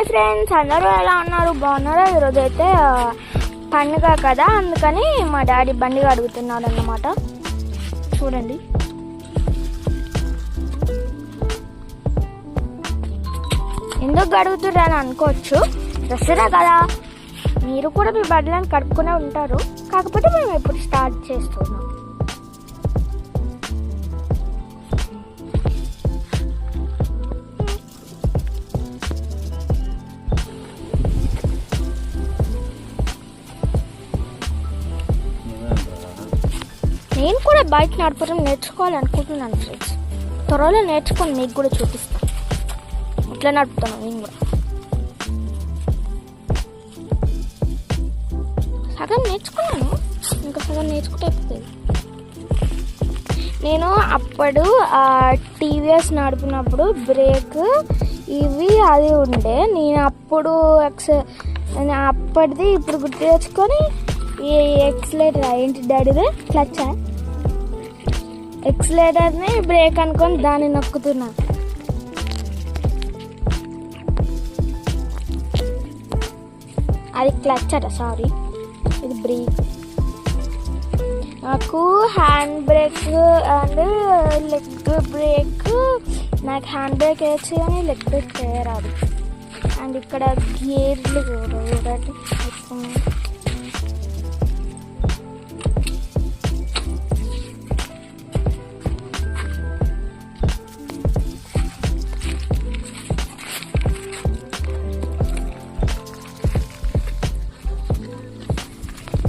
Hi friends, అందరూ ఎలా ఉన్నారు? బాగున్నారా? ఈరోజు అయితే పండుగ కదా, అందుకని మా డాడీ బండి అడుగుతున్నాడు అన్నమాట. చూడండి, ఎందుకు అడుగుతుర్రని అనుకోవచ్చు. దసరా కదా, మీరు కూడా మీ బండ్లను కడుక్కునే ఉంటారు. కాకపోతే మేము ఇప్పుడు స్టార్ట్ చేస్తున్నాం. నేను కూడా బైక్ నడపడం నేర్చుకోవాలనుకుంటున్నాను ఫ్రెండ్స్. త్వరలో నేర్చుకొని మీకు కూడా చూపిస్తాను. ఇట్లా నడుపుతాను నేను కూడా. సగం నేర్చుకున్నాను, ఇంకా సగం నేర్చుకుంటే అయిపోతుంది. నేను అప్పుడు టీవీఎస్ నడిపినప్పుడు బ్రేక్ ఇవి అది ఉండే. నేను అప్పటిది ఇప్పుడు గుర్తు తెచ్చుకొని ఈ ఎక్సలేటర్ ఏంటి డాడీదే క్లచ్చా, ఎక్సలేటర్ని బ్రేక్ అనుకొని దాన్ని నొక్కుతున్నా. అది క్లచ్ అట, సారీ, ఇది బ్రేక్. నాకు hand brake and leg break, నాకు హ్యాండ్ బ్రేక్ వేయచ్చు కానీ లెగ్ బ్రేక్ చేయరాదు. అండ్ ఇక్కడ గేర్లు చూడండి.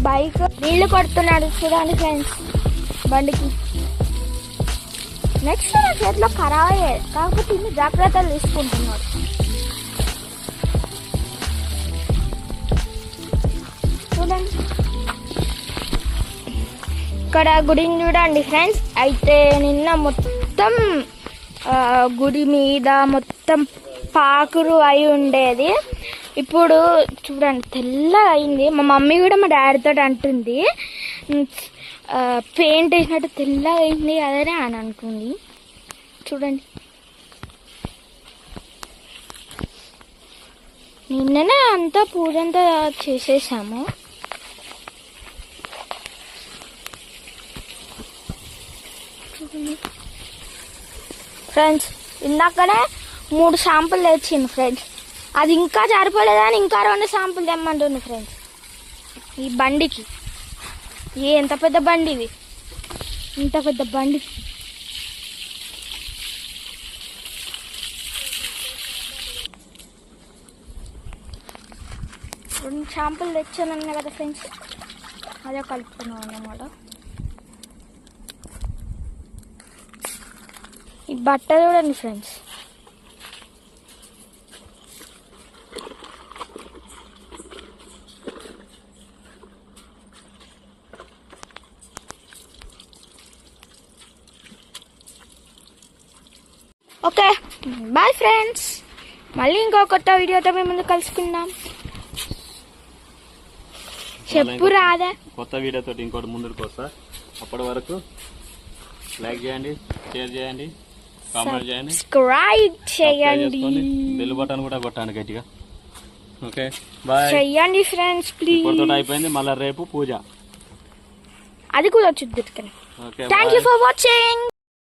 బైక్ నీళ్లు కొడుతున్నాడు చూడండి ఫ్రెండ్స్ బండికి. నెక్స్ట్ నా చేతిలో ఖరాబ్ అయ్యేది, కాకపోతే ఇన్ని జాగ్రత్తలు తీసుకుంటున్నాడు. చూడండి, ఇక్కడ గుడిని చూడండి ఫ్రెండ్స్. అయితే నిన్న మొత్తం గుడి మీద మొత్తం పాకురు అయి ఉండేది. ఇప్పుడు చూడండి తెల్లగా అయింది. మా మమ్మీ కూడా మా డాడీతో అంటుంది పెయింట్ వేసినట్టు తెల్లగా అయింది అదే అని అనుకుంది. చూడండి, నిన్ననే అంతా పూజ అంతా చేసేసాము. చూడండి ఫ్రెండ్స్, ఇందాకనే 3 షాంపులు తెచ్చింది ఫ్రెండ్స్. అది ఇంకా సరిపోలేదని ఇంకా 2 షాంపులు తెమ్మంటుంది ఫ్రెండ్స్. ఈ బండికి ఎంత పెద్ద బండి, ఇది ఇంత పెద్ద బండి. రెండు షాంపులు తెచ్చానన్నా కదా ఫ్రెండ్స్, అదే కలుపుతున్నాం అన్నమాట. ఈ బట్ట చూడండి ఫ్రెండ్స్, ఓకే బాయ్ ఫ్రెండ్స్. మళ్ళీ ఇంకో కొత్త వీడియోతో మేము ముందు కలుసుకుందాం. చెప్పు రాదా, కొత్త వీడియోతో ఇంకోటి ముందుకు వస్తా. అప్పటి వరకు లైక్ చేయండి, షేర్ చేయండి, కామెంట్ చేయండి, సబ్స్క్రైబ్ చేయండి, బెల్ బటన్ కూడా కొట్టండి గట్టిగా. ఓకే బాయ్ చేయండి ఫ్రెండ్స్ ప్లీజ్. ఇప్పటితో అయిపోయింది, మళ్ళీ రేపు పూజ అది కూడా వచ్చింది. Okay, thank you for watching.